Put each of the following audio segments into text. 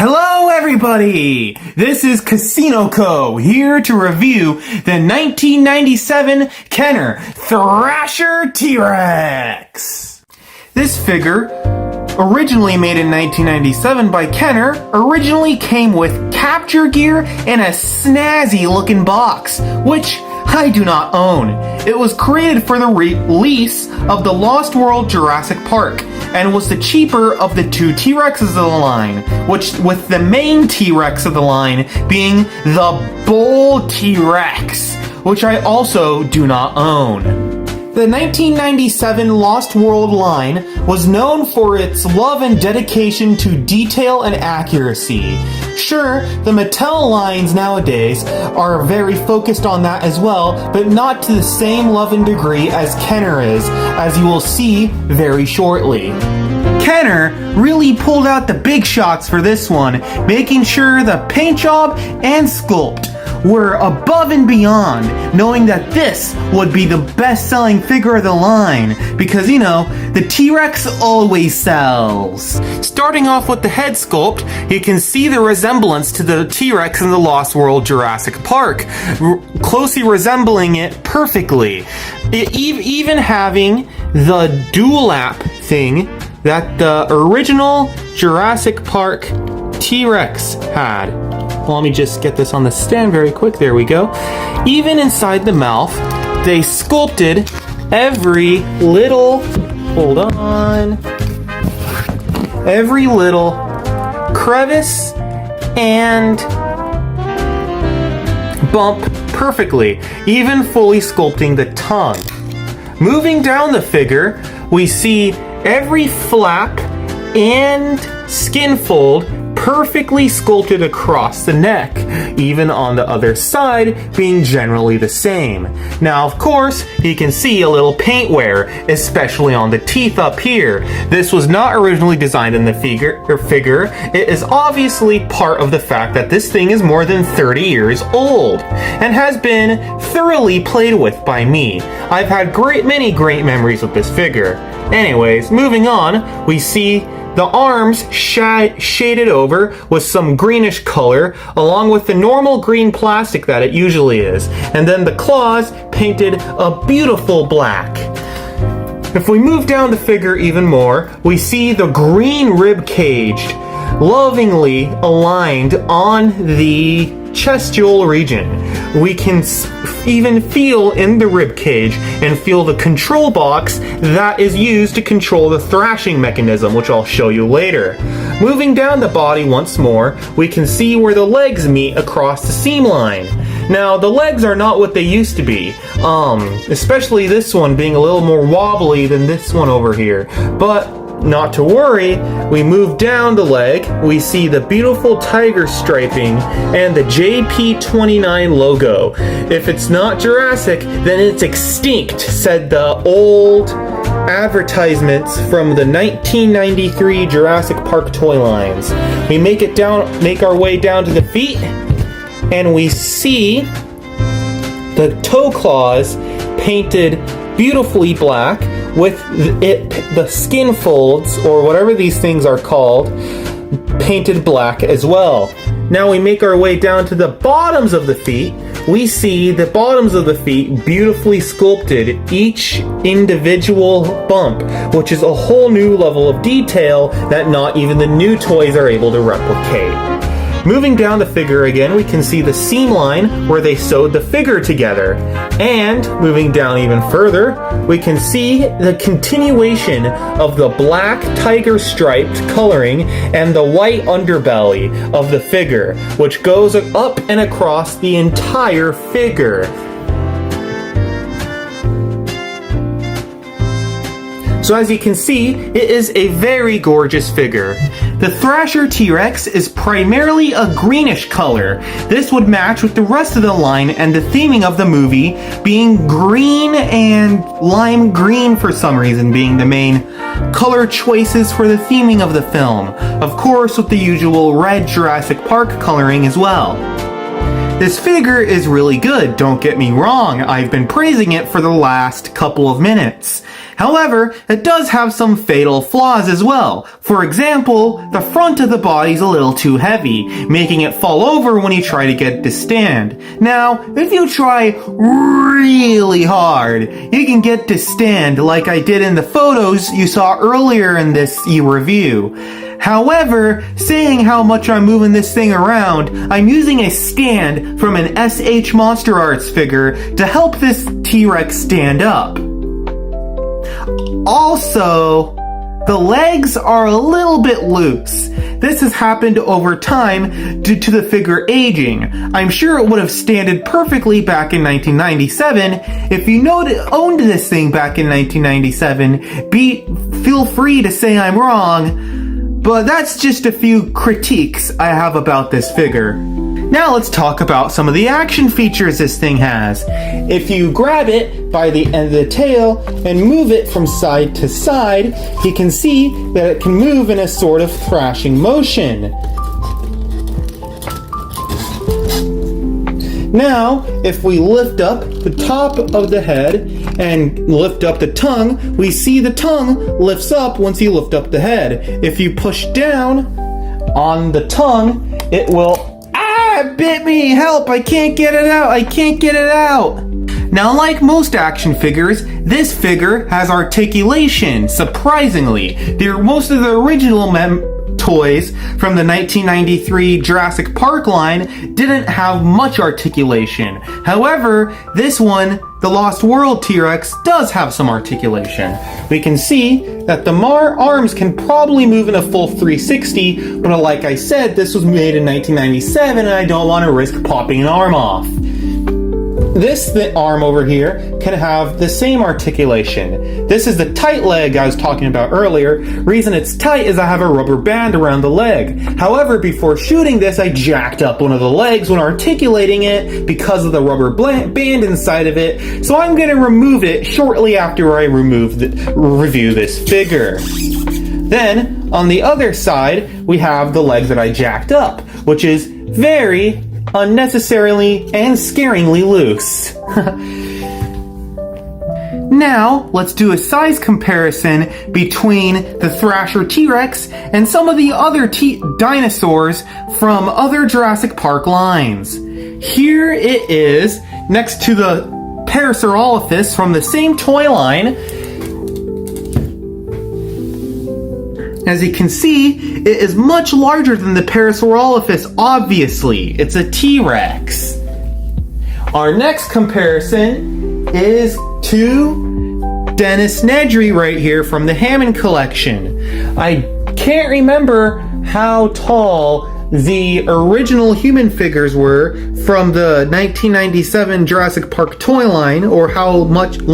Hello everybody! This is Casino Co. here to review the 1997 Kenner Thrasher T Rex. This figure, originally made in 1997 by Kenner, originally came with capture gear and a snazzy looking box, which I do not own. It was created for the release of the Lost World Jurassic Park and was the cheaper of the two T-Rexes of the line, which with the main T-Rex of the line being the Bull T-Rex, which I also do not own. The 1997 Lost World line was known for its love and dedication to detail and accuracy. Sure, the Mattel lines nowadays are very focused on that as well, but not to the same love and degree as Kenner is, as you will see very shortly. Kenner really pulled out the big shots for this one, making sure the paint job and sculpt were above and beyond, knowing that this would be the best-selling figure of the line, because, you know, the T-Rex always sells. Starting off with the head sculpt, you can see the resemblance to the T-Rex in the Lost World Jurassic Park, closely resembling it perfectly. Even having the dual lap thing that the original Jurassic Park T-Rex had. Well, let me just get this on the stand very quick. There we go. Even inside the mouth, they sculpted every little, every little crevice and bump perfectly, even fully sculpting the tongue. Moving down the figure, we see every flap and skin fold perfectly sculpted across the neck, even on the other side being generally the same. Now, of course, you can see a little paint wear, especially on the teeth up here. This was not originally designed in the figure. It is obviously part of the fact that this thing is more than 30 years old and has been thoroughly played with by me. I've had many great memories with this figure. Anyways, moving on, we see the arms shaded over with some greenish color, along with the normal green plastic that it usually is. And then the claws painted a beautiful black. If we move down the figure even more, we see the green rib cage lovingly aligned on the chestiole region. We can even feel in the rib cage and feel the control box that is used to control the thrashing mechanism, which I'll show you later. Moving down the body once more, we can see where the legs meet across the seam line. Now, the legs are not what they used to be, especially this one being a little more wobbly than this one over here, but not to worry, we move down the leg, we see the beautiful tiger striping and the JP29 logo. If it's not Jurassic, then it's extinct, said the old advertisements from the 1993 Jurassic Park toy lines. We make our way down to the feet, and we see the toe claws painted beautifully black, with the skin folds, or whatever these things are called, painted black as well. Now we make our way down to the bottoms of the feet. We see the bottoms of the feet beautifully sculpted, each individual bump, which is a whole new level of detail that not even the new toys are able to replicate. Moving down the figure again, we can see the seam line where they sewed the figure together. And moving down even further, we can see the continuation of the black tiger striped coloring and the white underbelly of the figure, which goes up and across the entire figure. So as you can see, it is a very gorgeous figure. The Thrasher T Rex is primarily a greenish color. This would match with the rest of the line and the theming of the movie being green and lime green for some reason being the main color choices for the theming of the film. Of course, with the usual red Jurassic Park coloring as well. This figure is really good, don't get me wrong, I've been praising it for the last couple of minutes. However, it does have some fatal flaws as well. For example, the front of the body is a little too heavy, making it fall over when you try to get it to stand. Now, if you try really hard, you can get to stand like I did in the photos you saw earlier in this review. However, saying how much I'm moving this thing around, I'm using a stand from an SH Monster Arts figure to help this T-Rex stand up. Also, the legs are a little bit loose. This has happened over time due to the figure aging. I'm sure it would have standed perfectly back in 1997. If you owned this thing back in 1997, feel free to say I'm wrong. But that's just a few critiques I have about this figure. Now let's talk about some of the action features this thing has. If you grab it by the end of the tail and move it from side to side, you can see that it can move in a sort of thrashing motion. Now, if we lift up the top of the head and lift up the tongue, we see the tongue lifts up once you lift up the head. If you push down on the tongue, it will, it bit me, help, I can't get it out. Now, like most action figures, this figure has articulation, surprisingly. Most of the original toys from the 1993 Jurassic Park line didn't have much articulation. However, this one, the Lost World T-Rex, does have some articulation. We can see that the arms can probably move in a full 360, but like I said, this was made in 1997 and I don't want to risk popping an arm off. This arm over here can have the same articulation. This is the tight leg I was talking about earlier. Reason it's tight is I have a rubber band around the leg. However, before shooting this, I jacked up one of the legs when articulating it because of the rubber band inside of it. So I'm going to remove it shortly after I review this figure. Then, on the other side, we have the leg that I jacked up, which is very unnecessarily and scaringly loose. Now, let's do a size comparison between the Thrasher T Rex and some of the other dinosaurs from other Jurassic Park lines. Here it is, next to the Parasaurolophus from the same toy line. As you can see, it is much larger than the Parasaurolophus, obviously. It's a T-Rex. Our next comparison is to Dennis Nedry right here from the Hammond collection. I can't remember how tall the original human figures were from the 1997 Jurassic Park toy line, or how large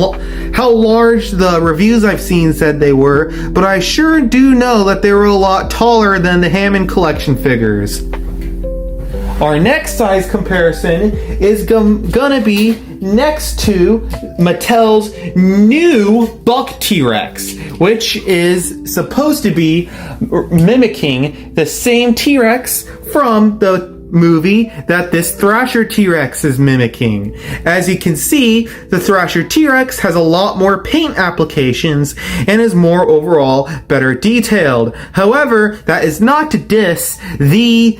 the reviews I've seen said they were, but I sure do know that they were a lot taller than the Hammond collection figures. Our next size comparison is gonna be next to Mattel's new Buck T-Rex, which is supposed to be mimicking the same T-Rex from the movie that this Thrasher T-Rex is mimicking. As you can see, the Thrasher T-Rex has a lot more paint applications and is more overall better detailed. However, that is not to diss the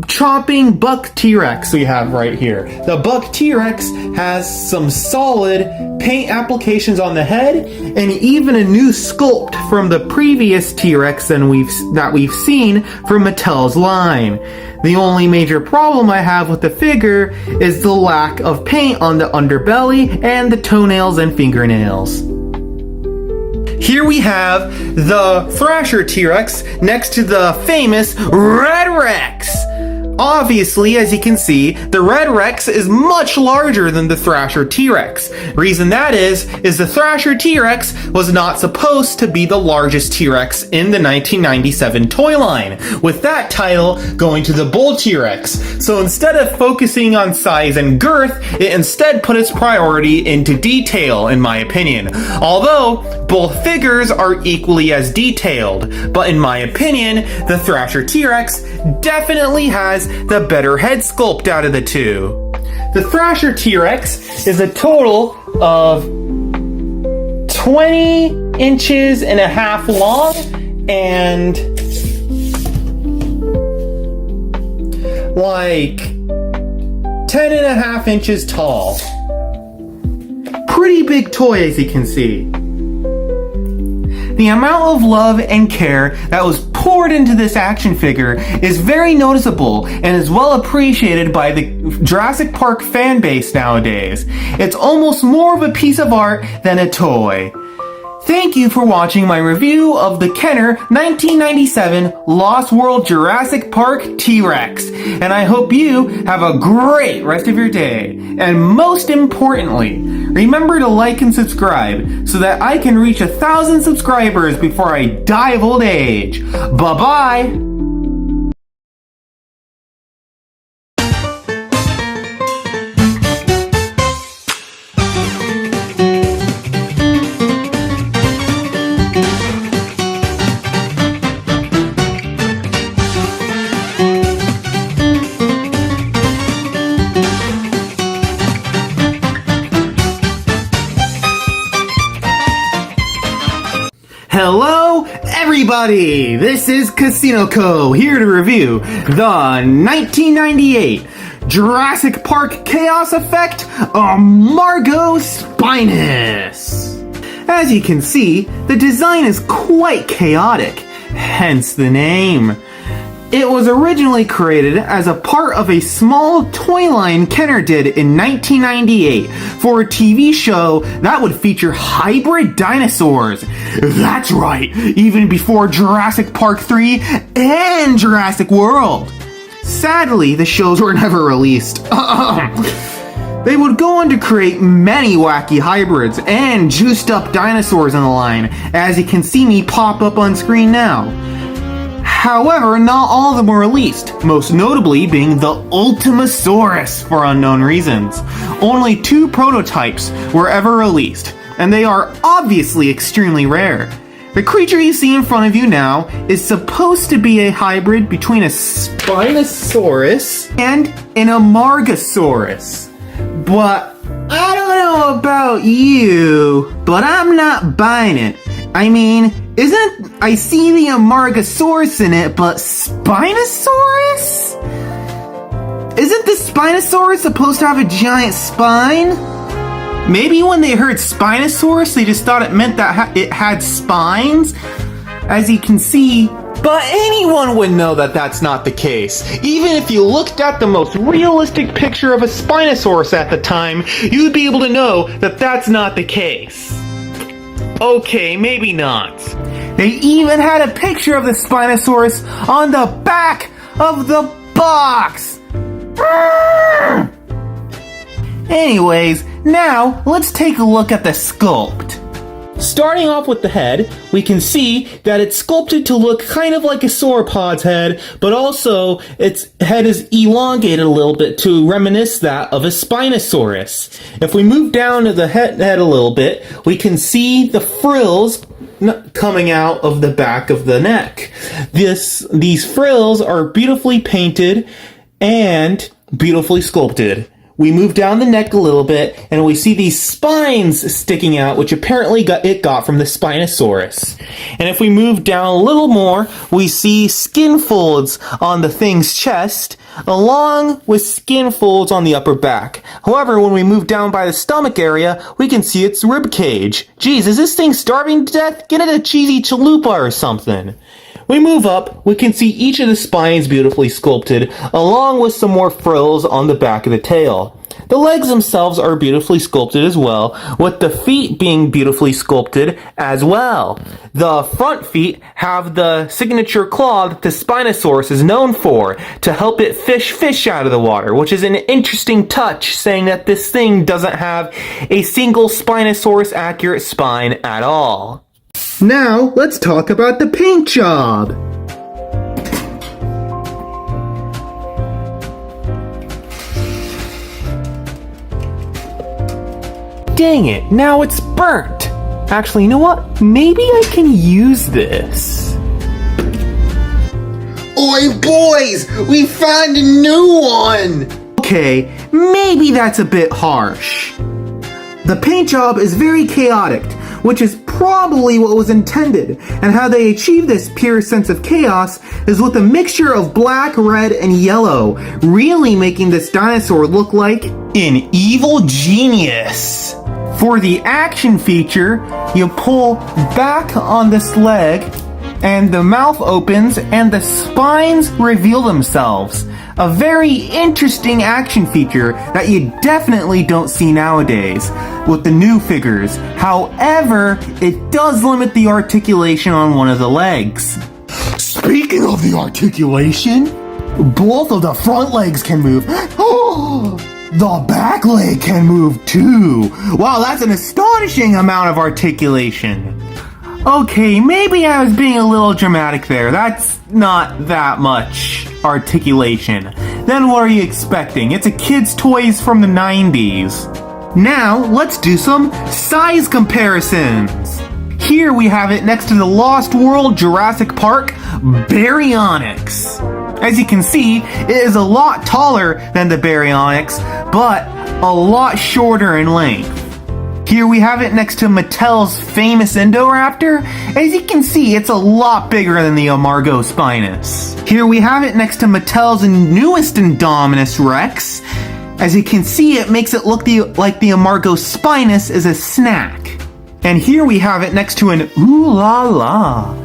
chopping Buck T-Rex we have right here. The Buck T-Rex has some solid paint applications on the head and even a new sculpt from the previous T-Rex that we've seen from Mattel's line. The only major problem I have with the figure is the lack of paint on the underbelly and the toenails and fingernails. Here we have the Thrasher T-Rex next to the famous Red Rex. Obviously, as you can see, the Red Rex is much larger than the Thrasher T-Rex. Reason that is the Thrasher T-Rex was not supposed to be the largest T-Rex in the 1997 toy line, with that title going to the Bull T-Rex. So instead of focusing on size and girth, it instead put its priority into detail, in my opinion. Although, both figures are equally as detailed, but in my opinion, the Thrasher T-Rex definitely has the better head sculpt out of the two. The Thrasher T-Rex is a total of 20 inches and a half long and like 10 and a half inches tall. Pretty big toy, as you can see. The amount of love and care that was poured into this action figure is very noticeable and is well appreciated by the Jurassic Park fan base nowadays. It's almost more of a piece of art than a toy. Thank you for watching my review of the Kenner 1997 Lost World Jurassic Park T Rex, and I hope you have a great rest of your day. And most importantly, remember to like and subscribe so that I can reach 1,000 subscribers before I die of old age. Bye-bye! Hello everybody, this is Casino Co. here to review the 1998 Jurassic Park Chaos Effect Amargaspinus. As you can see, the design is quite chaotic, hence the name. It was originally created as a part of a small toy line Kenner did in 1998 for a TV show that would feature hybrid dinosaurs. That's right, even before Jurassic Park 3 and Jurassic World. Sadly, the shows were never released. They would go on to create many wacky hybrids and juiced up dinosaurs in the line, as you can see me pop up on screen now. However, not all of them were released, most notably being the Ultimasaurus for unknown reasons. Only 2 prototypes were ever released, and they are obviously extremely rare. The creature you see in front of you now is supposed to be a hybrid between a Spinosaurus and an Amargasaurus. But I don't know about you, but I'm not buying it. I mean, I see the Amargasaurus in it, but Spinosaurus? Isn't the Spinosaurus supposed to have a giant spine? Maybe when they heard Spinosaurus, they just thought it meant that it had spines, as you can see. But anyone would know that that's not the case. Even if you looked at the most realistic picture of a Spinosaurus at the time, you'd be able to know that that's not the case. Okay, maybe not. They even had a picture of the Spinosaurus on the back of the box! Anyways, now let's take a look at the sculpt. Starting off with the head, we can see that it's sculpted to look kind of like a sauropod's head, but also its head is elongated a little bit to reminisce that of a Spinosaurus. If we move down to the head a little bit, we can see the frills coming out of the back of the neck. These frills are beautifully painted and beautifully sculpted. We move down the neck a little bit, and we see these spines sticking out, which apparently it got from the Spinosaurus. And if we move down a little more, we see skin folds on the thing's chest, along with skin folds on the upper back. However, when we move down by the stomach area, we can see its rib cage. Geez, is this thing starving to death? Get it a cheesy chalupa or something. We move up, we can see each of the spines beautifully sculpted, along with some more frills on the back of the tail. The legs themselves are beautifully sculpted as well, with the feet being beautifully sculpted as well. The front feet have the signature claw that the Spinosaurus is known for, to help it fish out of the water, which is an interesting touch, saying that this thing doesn't have a single Spinosaurus accurate spine at all. Now, let's talk about the paint job. Dang it, now it's burnt. Actually, you know what? Maybe I can use this. Oi, boys! We found a new one! Okay, maybe that's a bit harsh. The paint job is very chaotic, which is probably what was intended. And how they achieve this pure sense of chaos is with a mixture of black, red, and yellow, really making this dinosaur look like an evil genius. For the action feature, you pull back on this leg, and the mouth opens and the spines reveal themselves. A very interesting action feature that you definitely don't see nowadays with the new figures. However, it does limit the articulation on one of the legs. Speaking of the articulation, both of the front legs can move. Oh, the back leg can move too. Wow, that's an astonishing amount of articulation. Okay, maybe I was being a little dramatic there. That's not that much articulation. Then what are you expecting? It's a kid's toys from the 90s. Now, let's do some size comparisons. Here we have it next to the Lost World Jurassic Park Baryonyx. As you can see, it is a lot taller than the Baryonyx, but a lot shorter in length. Here we have it next to Mattel's famous Indoraptor. As you can see, it's a lot bigger than the Amargaspinus. Here we have it next to Mattel's newest Indominus Rex. As you can see, it makes it look like the Amargaspinus is a snack. And here we have it next to an Ooh La La.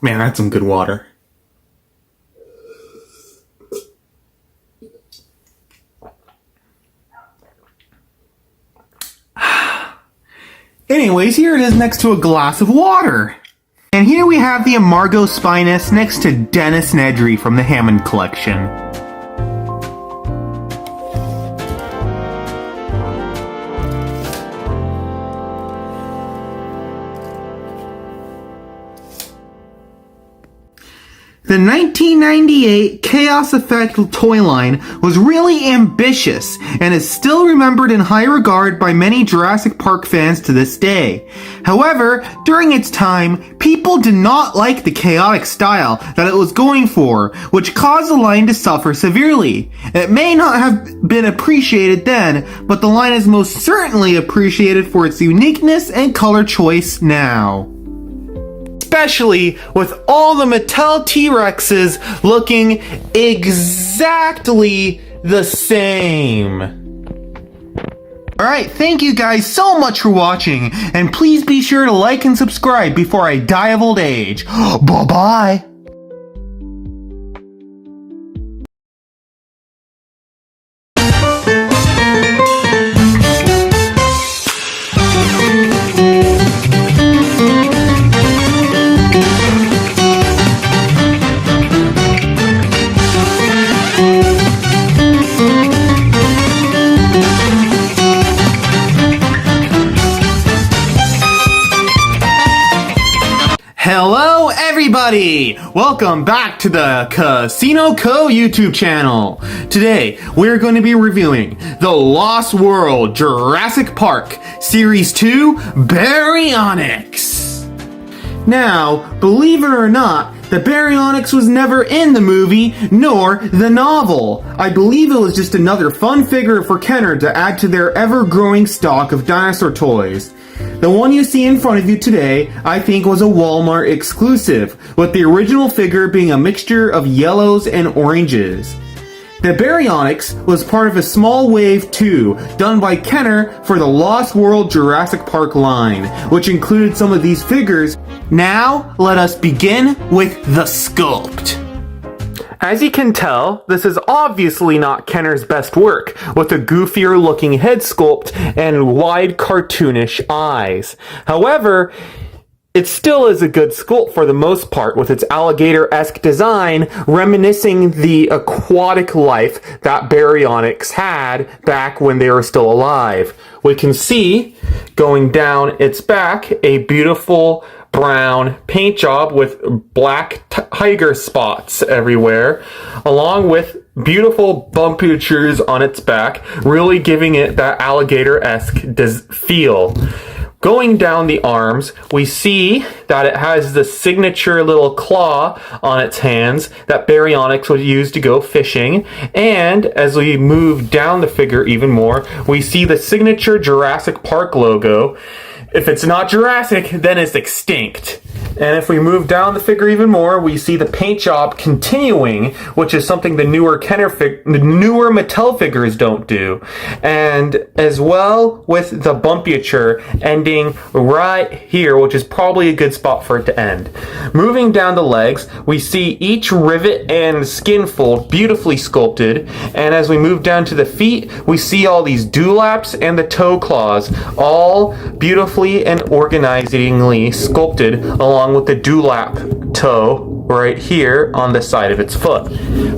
Man, that's some good water. Anyways, here it is next to a glass of water. And here we have the Amargaspinus next to Dennis Nedry from the Hammond Collection. The 1998 Chaos Effect toy line was really ambitious and is still remembered in high regard by many Jurassic Park fans to this day. However, during its time, people did not like the chaotic style that it was going for, which caused the line to suffer severely. It may not have been appreciated then, but the line is most certainly appreciated for its uniqueness and color choice now. Especially with all the Mattel T-Rexes looking exactly the same. Alright, thank you guys so much for watching, and please be sure to like and subscribe before I die of old age. Bye-bye! Hello everybody! Welcome back to the Casino Co YouTube channel. Today we're going to be reviewing The Lost World Jurassic Park Series 2 Baryonyx. Now, believe it or not, the Baryonyx was never in the movie nor the novel. I believe it was just another fun figure for Kenner to add to their ever-growing stock of dinosaur toys. The one you see in front of you today, I think, was a Walmart exclusive, with the original figure being a mixture of yellows and oranges. The Baryonyx was part of a Small Wave 2 done by Kenner for the Lost World Jurassic Park line, which included some of these figures. Now, let us begin with the sculpt. As you can tell, this is obviously not Kenner's best work, with a goofier looking head sculpt and wide cartoonish eyes. However, It still is a good sculpt for the most part, with its alligator-esque design reminiscing the aquatic life that Baryonyx had back when they were still alive. We can see, going down its back, a beautiful brown paint job with black tiger spots everywhere, along with beautiful bumpatures on its back, really giving it that alligator-esque feel. Going down the arms, we see that it has the signature little claw on its hands that Baryonyx would use to go fishing. And as we move down the figure even more, we see the signature Jurassic Park logo. If it's not Jurassic, then it's extinct. And if we move down the figure even more, we see the paint job continuing, which is something the newer Mattel figures don't do. And as well with the bumpyature ending right here, which is probably a good spot for it to end. Moving down the legs, we see each rivet and skin fold beautifully sculpted. And as we move down to the feet, we see all these dewlaps and the toe claws, all beautifully and organizingly sculpted along with the dewlap toe right here on the side of its foot.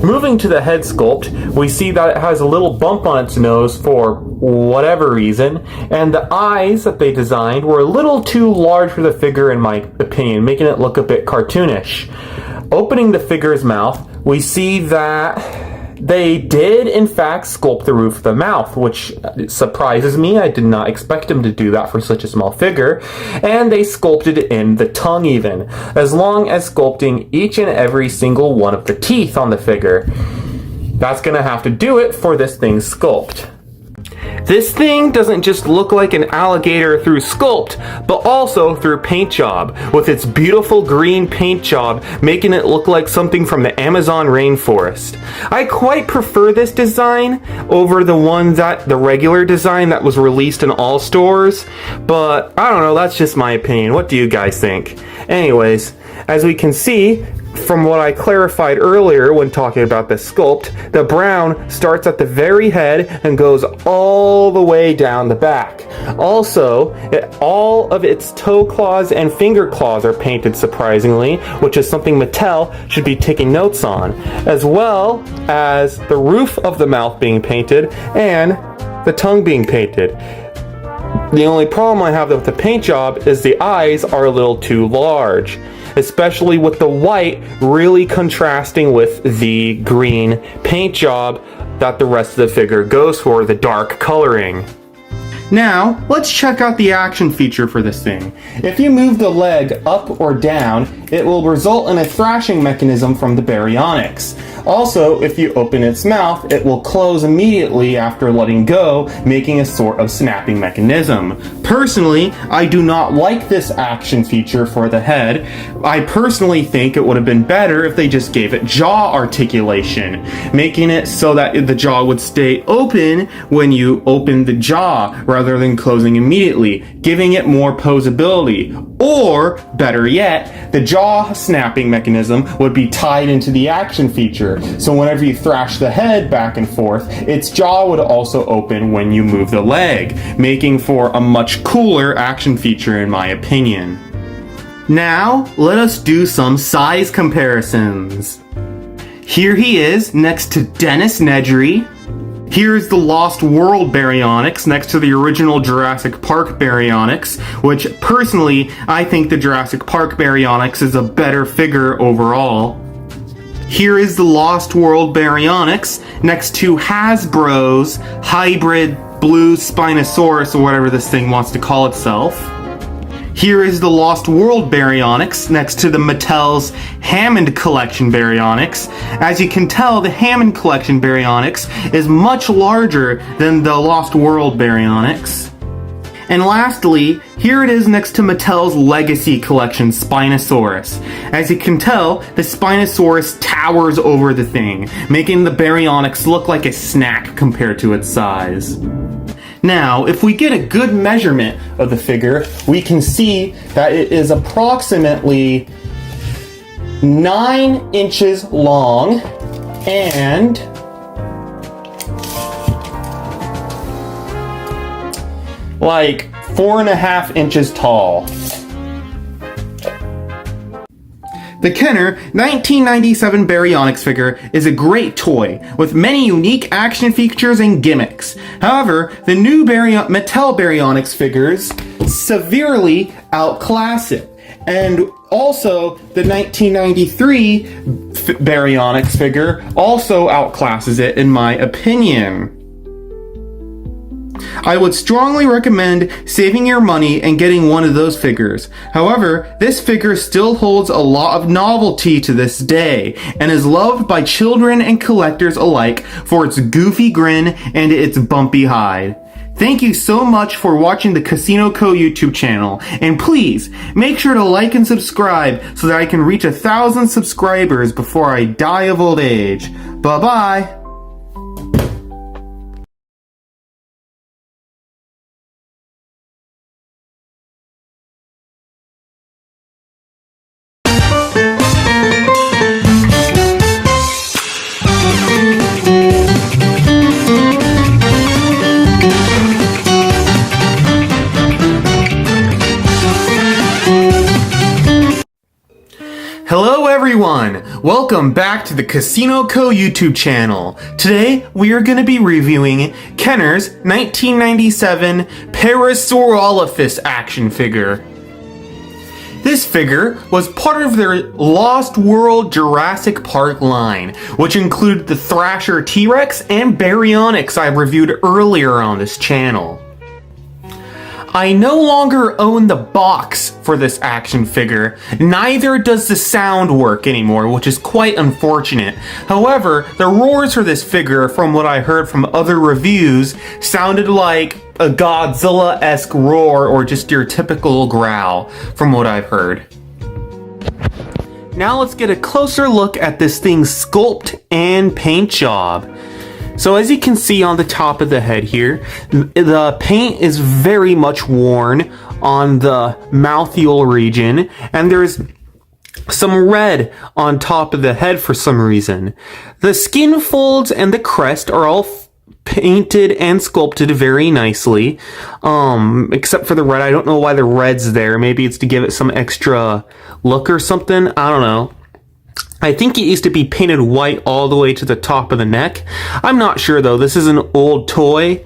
Moving to the head sculpt, we see that it has a little bump on its nose for whatever reason, and the eyes that they designed were a little too large for the figure in my opinion, making it look a bit cartoonish. Opening the figure's mouth, we see that they did, in fact, sculpt the roof of the mouth, which surprises me. I did not expect them to do that for such a small figure. And they sculpted in the tongue even, as long as sculpting each and every single one of the teeth on the figure. That's going to have to do it for this thing's sculpt. This thing doesn't just look like an alligator through sculpt, but also through paint job, with its beautiful green paint job making it look like something from the Amazon rainforest. I quite prefer this design over the regular design that was released in all stores, but I don't know, that's just my opinion. What do you guys think? Anyways, as we can see, from what I clarified earlier when talking about the sculpt, the brown starts at the very head and goes all the way down the back. Also, all of its toe claws and finger claws are painted surprisingly, which is something Mattel should be taking notes on, as well as the roof of the mouth being painted and the tongue being painted. The only problem I have with the paint job is the eyes are a little too large, especially with the white really contrasting with the green paint job that the rest of the figure goes for, the dark coloring. Now, let's check out the action feature for this thing. If you move the leg up or down, it will result in a thrashing mechanism from the Baryonyx. Also, if you open its mouth, it will close immediately after letting go, making a sort of snapping mechanism. Personally, I do not like this action feature for the head. I personally think it would have been better if they just gave it jaw articulation, making it so that the jaw would stay open when you open the jaw, rather than closing immediately, giving it more posability. Or, better yet, the jaw snapping mechanism would be tied into the action feature, so whenever you thrash the head back and forth, its jaw would also open when you move the leg, making for a much cooler action feature in my opinion. Now, let us do some size comparisons. Here he is next to Dennis Nedry. Here's the Lost World Baryonyx next to the original Jurassic Park Baryonyx, which personally, I think the Jurassic Park Baryonyx is a better figure overall. Here is the Lost World Baryonyx next to Hasbro's hybrid blue Spinosaurus, or whatever this thing wants to call itself. Here is the Lost World Baryonyx next to the Mattel's Hammond Collection Baryonyx. As you can tell, the Hammond Collection Baryonyx is much larger than the Lost World Baryonyx. And lastly, here it is next to Mattel's Legacy Collection Spinosaurus. As you can tell, the Spinosaurus towers over the thing, making the Baryonyx look like a snack compared to its size. Now, if we get a good measurement of the figure, we can see that it is approximately 9 inches long and like 4.5 inches tall. The Kenner 1997 Baryonyx figure is a great toy with many unique action features and gimmicks. However, the new Mattel Baryonyx figures severely outclass it. And also, the 1993 Baryonyx figure also outclasses it, in my opinion. I would strongly recommend saving your money and getting one of those figures. However, this figure still holds a lot of novelty to this day, and is loved by children and collectors alike for its goofy grin and its bumpy hide. Thank you so much for watching the Casino Co YouTube channel, and please make sure to like and subscribe so that I can reach 1,000 subscribers before I die of old age. Bye bye! Hello everyone! Welcome back to the Casino Co YouTube channel. Today we are going to be reviewing Kenner's 1997 Parasaurolophus action figure. This figure was part of their Lost World Jurassic Park line, which included the Thrasher T Rex and Baryonyx I reviewed earlier on this channel. I no longer own the box for this action figure, neither does the sound work anymore, which is quite unfortunate. However, the roars for this figure, from what I heard from other reviews, sounded like a Godzilla-esque roar or just your typical growl, from what I've heard. Now let's get a closer look at this thing's sculpt and paint job. So as you can see on the top of the head here, the paint is very much worn on the mouthfeel region, and there's some red on top of the head for some reason. The skin folds and the crest are all painted and sculpted very nicely, except for the red. I don't know why the red's there. Maybe it's to give it some extra look or something. I don't know. I think it used to be painted white all the way to the top of the neck. I'm not sure though. This is an old toy.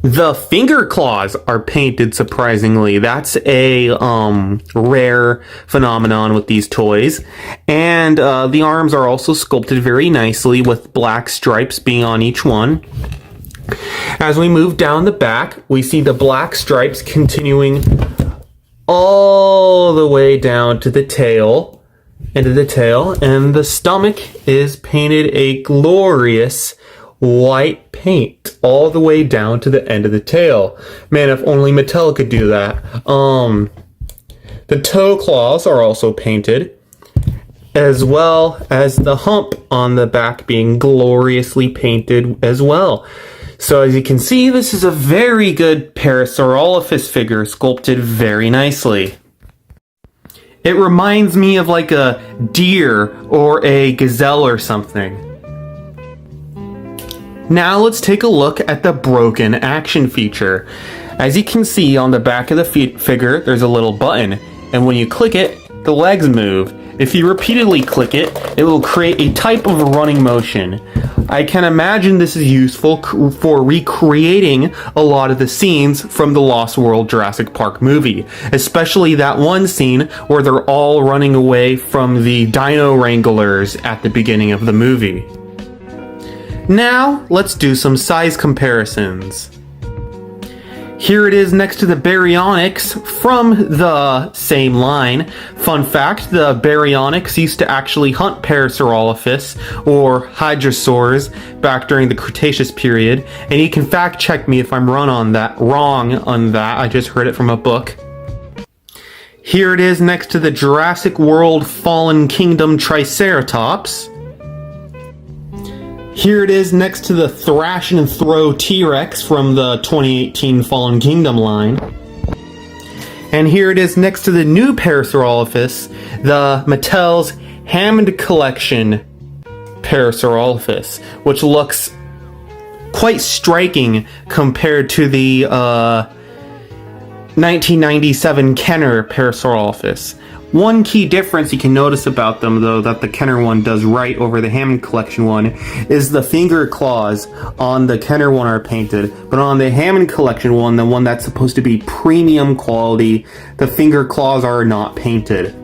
The finger claws are painted surprisingly. That's a rare phenomenon with these toys. And the arms are also sculpted very nicely with black stripes being on each one. As we move down the back, we see the black stripes continuing all the way down to the tail, and the stomach is painted a glorious white paint all the way down to the end of the tail. Man, if only Mattel could do that. The toe claws are also painted, as well as the hump on the back being gloriously painted as well. So as you can see, this is a very good Parasaurolophus figure, sculpted very nicely. It reminds me of like a deer or a gazelle or something. Now let's take a look at the broken action feature. As you can see on the back of the figure, there's a little button, and when you click it, the legs move. If you repeatedly click it, it will create a type of running motion. I can imagine this is useful for recreating a lot of the scenes from the Lost World Jurassic Park movie, especially that one scene where they're all running away from the dino wranglers at the beginning of the movie. Now, let's do some size comparisons. Here it is next to the Baryonyx from the same line. Fun fact, the Baryonyx used to actually hunt Parasaurolophus or Hadrosaurs back during the Cretaceous period, and you can fact check me if I'm wrong on that. I just heard it from a book. Here it is next to the Jurassic World Fallen Kingdom Triceratops. Here it is next to the Thrash and Throw T Rex from the 2018 Fallen Kingdom line. And here it is next to the new Parasaurolophus, the Mattel's Hammond Collection Parasaurolophus, which looks quite striking compared to the 1997 Kenner Parasaurolophus, One key difference you can notice about them, though, that the Kenner one does right over the Hammond Collection one, is the finger claws on the Kenner one are painted, but on the Hammond Collection one, the one that's supposed to be premium quality, the finger claws are not painted.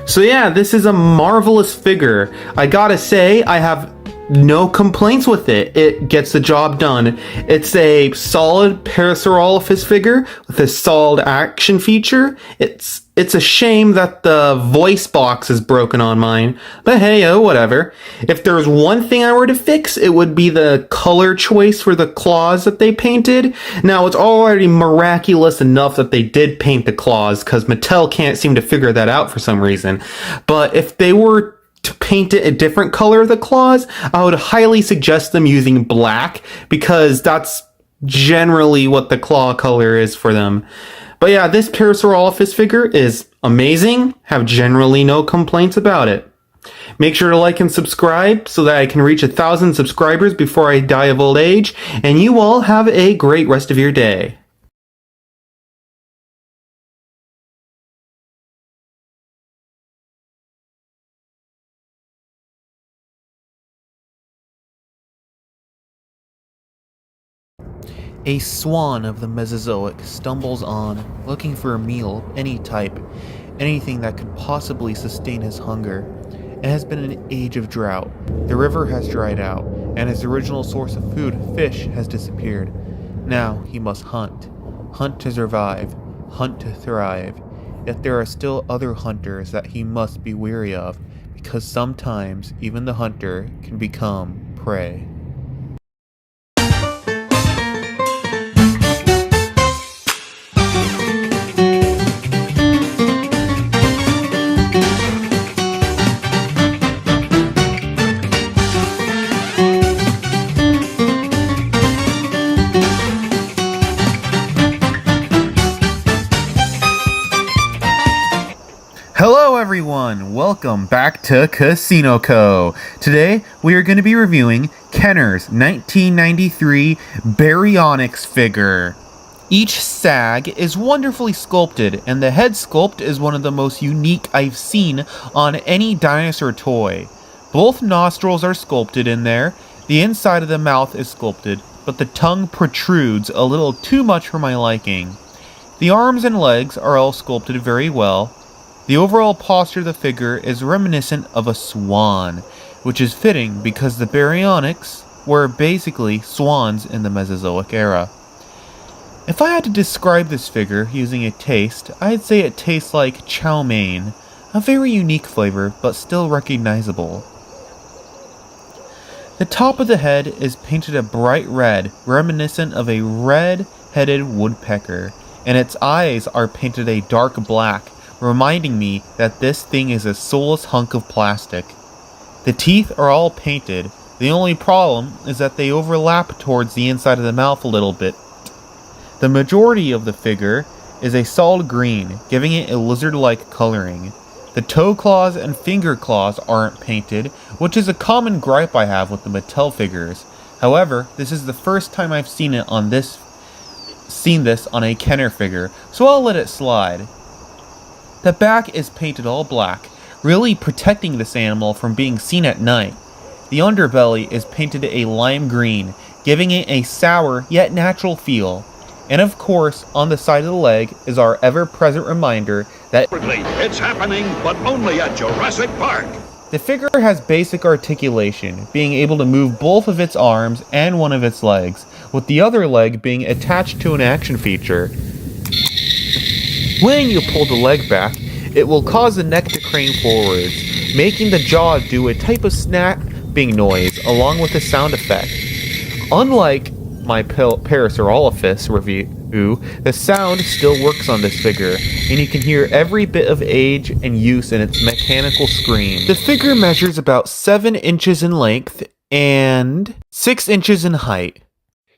So yeah, this is a marvelous figure. I gotta say, I have no complaints with it. It gets the job done. It's a solid Parasaurolophus figure with a solid action feature. It's a shame that the voice box is broken on mine, but hey, oh, whatever. If there was one thing I were to fix, it would be the color choice for the claws that they painted. Now, it's already miraculous enough that they did paint the claws, because Mattel can't seem to figure that out for some reason. But if they were to paint it a different color of the claws, I would highly suggest them using black, because that's generally what the claw color is for them. But yeah, this Parasaurolophus figure is amazing. Have generally no complaints about it. Make sure to like and subscribe so that I can reach 1,000 subscribers before I die of old age. And you all have a great rest of your day. A swan of the Mesozoic stumbles on, looking for a meal of any type, anything that could possibly sustain his hunger. It has been an age of drought. The river has dried out, and his original source of food, fish, has disappeared. Now he must hunt. Hunt to survive. Hunt to thrive. Yet there are still other hunters that he must be wary of, because sometimes even the hunter can become prey. Hello everyone, welcome back to Casino Co. Today we are going to be reviewing Kenner's 1993 Baryonyx figure. Each sag is wonderfully sculpted, and the head sculpt is one of the most unique I've seen on any dinosaur toy. Both nostrils are sculpted in there, the inside of the mouth is sculpted, but the tongue protrudes a little too much for my liking. The arms and legs are all sculpted very well. The overall posture of the figure is reminiscent of a swan, which is fitting because the Baryonyx were basically swans in the Mesozoic era. If I had to describe this figure using a taste, I'd say it tastes like chow mein, a very unique flavor but still recognizable. The top of the head is painted a bright red, reminiscent of a red-headed woodpecker, and its eyes are painted a dark black, reminding me that this thing is a soulless hunk of plastic. The teeth are all painted. The only problem is that they overlap towards the inside of the mouth a little bit. The majority of the figure is a solid green, giving it a lizard-like coloring. The toe claws and finger claws aren't painted, which is a common gripe I have with the Mattel figures. However, this is the first time I've seen this on a Kenner figure, so I'll let it slide. The back is painted all black, really protecting this animal from being seen at night. The underbelly is painted a lime green, giving it a sour yet natural feel. And of course, on the side of the leg is our ever-present reminder that it's happening, but only at Jurassic Park. The figure has basic articulation, being able to move both of its arms and one of its legs, with the other leg being attached to an action feature. When you pull the leg back, it will cause the neck to crane forwards, making the jaw do a type of snapping noise along with a sound effect. Unlike my Parasaurolophus review, the sound still works on this figure, and you can hear every bit of age and use in its mechanical scream. The figure measures about 7 inches in length and 6 inches in height.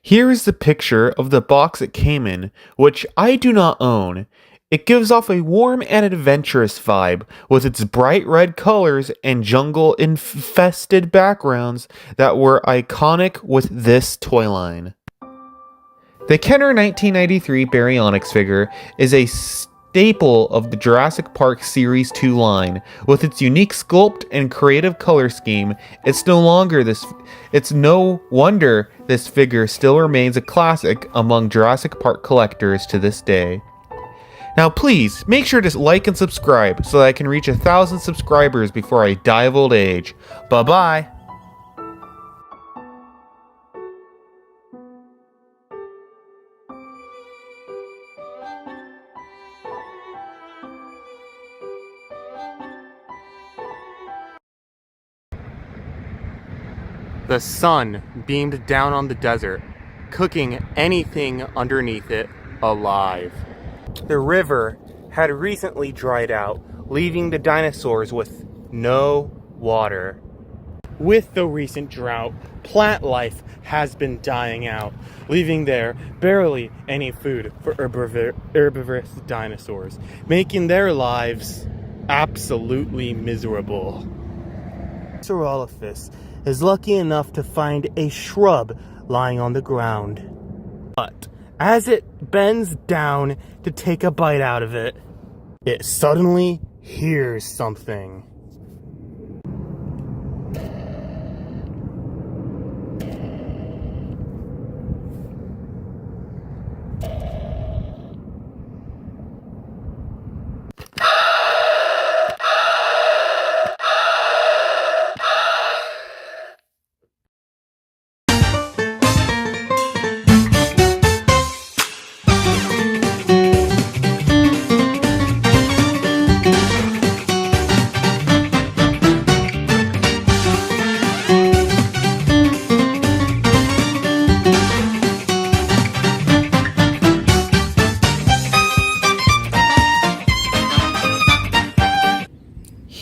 Here is the picture of the box it came in, which I do not own. It gives off a warm and adventurous vibe with its bright red colors and jungle-infested backgrounds that were iconic with this toy line. The Kenner 1993 Baryonyx figure is a staple of the Jurassic Park Series 2 line. With its unique sculpt and creative color scheme, it's no wonder this figure still remains a classic among Jurassic Park collectors to this day. Now please, make sure to like and subscribe so that I can reach 1,000 subscribers before I die of old age. Bye-bye! The sun beamed down on the desert, cooking anything underneath it alive. The river had recently dried out, leaving the dinosaurs with no water. With the recent drought, plant life has been dying out, leaving there barely any food for herbivorous dinosaurs, making their lives absolutely miserable. Parasaurolophus is lucky enough to find a shrub lying on the ground. But as it bends down to take a bite out of it, it suddenly hears something.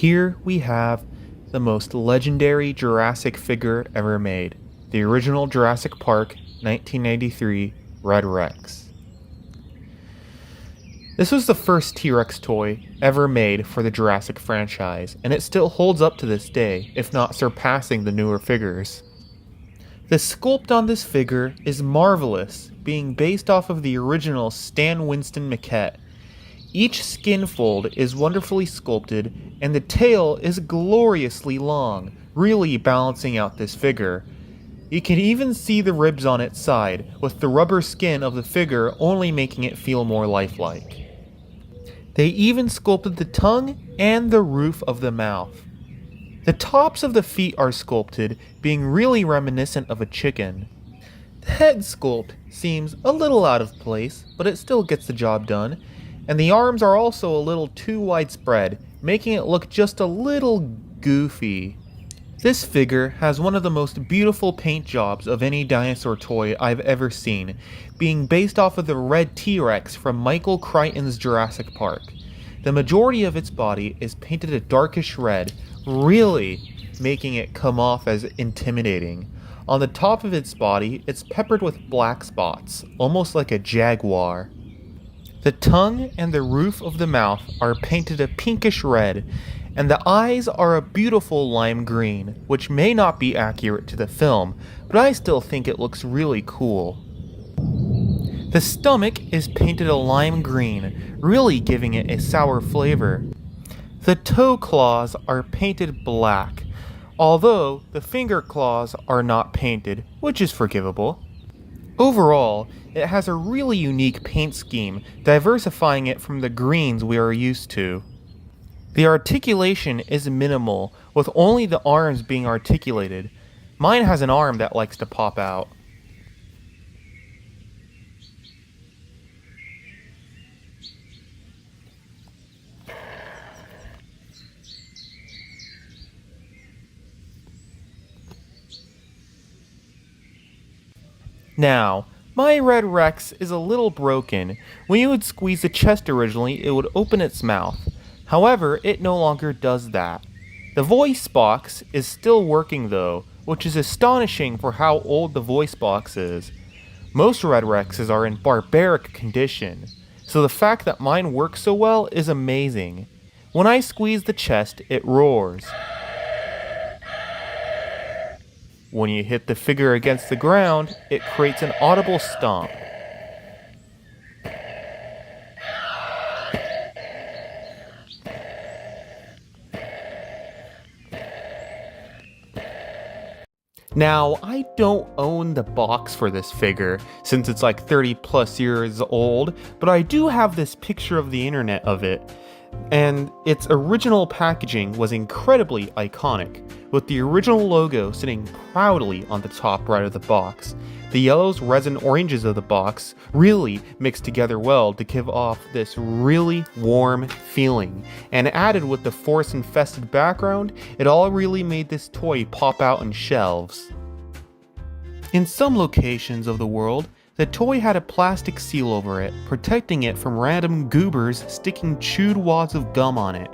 Here we have the most legendary Jurassic figure ever made, the original Jurassic Park 1993 Red Rex. This was the first T-Rex toy ever made for the Jurassic franchise, and it still holds up to this day, if not surpassing the newer figures. The sculpt on this figure is marvelous, being based off of the original Stan Winston maquette. Each skin fold is wonderfully sculpted, and the tail is gloriously long, really balancing out this figure. You can even see the ribs on its side, with the rubber skin of the figure only making it feel more lifelike. They even sculpted the tongue and the roof of the mouth. The tops of the feet are sculpted, being really reminiscent of a chicken. The head sculpt seems a little out of place, but it still gets the job done. And the arms are also a little too widespread, making it look just a little goofy. This figure has one of the most beautiful paint jobs of any dinosaur toy I've ever seen, being based off of the red T-Rex from Michael Crichton's Jurassic Park. The majority of its body is painted a darkish red, really making it come off as intimidating. On the top of its body, it's peppered with black spots, almost like a jaguar. The tongue and the roof of the mouth are painted a pinkish red, and the eyes are a beautiful lime green, which may not be accurate to the film, but I still think it looks really cool. The stomach is painted a lime green, really giving it a sour flavor. The toe claws are painted black, although the finger claws are not painted, which is forgivable. Overall, it has a really unique paint scheme, diversifying it from the greens we are used to. The articulation is minimal, with only the arms being articulated. Mine has an arm that likes to pop out. Now, my Red Rex is a little broken. When you would squeeze the chest originally, it would open its mouth. However, it no longer does that. The voice box is still working though, which is astonishing for how old the voice box is. Most Red Rexes are in barbaric condition, so the fact that mine works so well is amazing. When I squeeze the chest, it roars. When you hit the figure against the ground, it creates an audible stomp. Now, I don't own the box for this figure, since it's like 30 plus years old, but I do have this picture of the internet of it, and its original packaging was incredibly iconic, with the original logo sitting proudly on the top right of the box. The yellows, reds, and oranges of the box really mixed together well to give off this really warm feeling, and added with the forest-infested background, it all really made this toy pop out on shelves. In some locations of the world, the toy had a plastic seal over it, protecting it from random goobers sticking chewed wads of gum on it.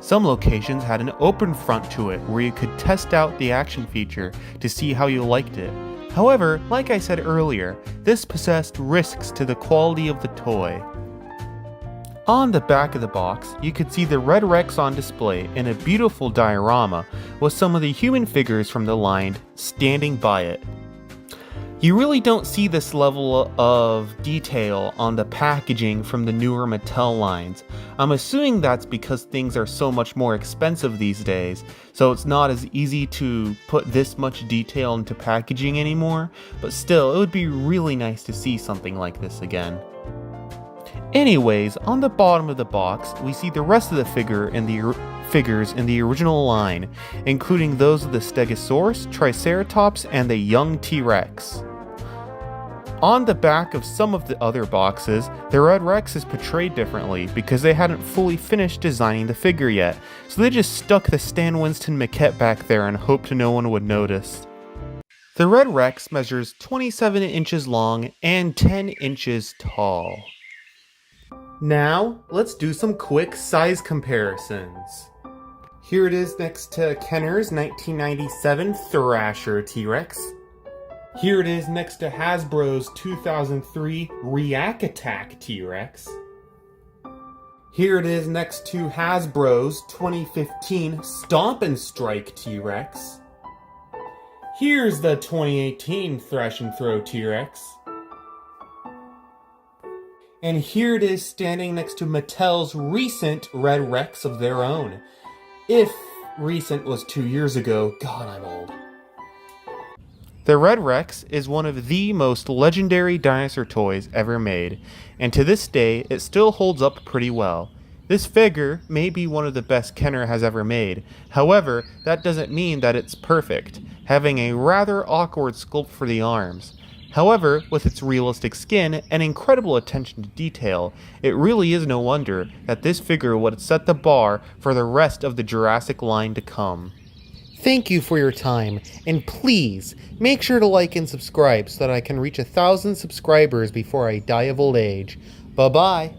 Some locations had an open front to it where you could test out the action feature to see how you liked it. However, like I said earlier, this possessed risks to the quality of the toy. On the back of the box, you could see the Red Rex on display in a beautiful diorama with some of the human figures from the line standing by it. You really don't see this level of detail on the packaging from the newer Mattel lines. I'm assuming that's because things are so much more expensive these days, so it's not as easy to put this much detail into packaging anymore, but still, it would be really nice to see something like this again. Anyways, on the bottom of the box, we see the rest of the figures in the original line, including those of the Stegosaurus, Triceratops, and the young T Rex. On the back of some of the other boxes, the Red Rex is portrayed differently because they hadn't fully finished designing the figure yet, so they just stuck the Stan Winston maquette back there and hoped no one would notice. The Red Rex measures 27 inches long and 10 inches tall. Now, let's do some quick size comparisons. Here it is next to Kenner's 1997 Thrasher T Rex. Here it is next to Hasbro's 2003 React Attack T Rex. Here it is next to Hasbro's 2015 Stomp and Strike T Rex. Here's the 2018 Thrash and Throw T Rex. And here it is standing next to Mattel's recent Red Rex of their own. If recent was 2 years ago, God, I'm old. The Red Rex is one of the most legendary dinosaur toys ever made, and to this day, it still holds up pretty well. This figure may be one of the best Kenner has ever made, however, that doesn't mean that it's perfect, having a rather awkward sculpt for the arms. However, with its realistic skin and incredible attention to detail, it really is no wonder that this figure would set the bar for the rest of the Jurassic line to come. Thank you for your time, and please, make sure to like and subscribe so that I can reach 1,000 subscribers before I die of old age. Bye-bye!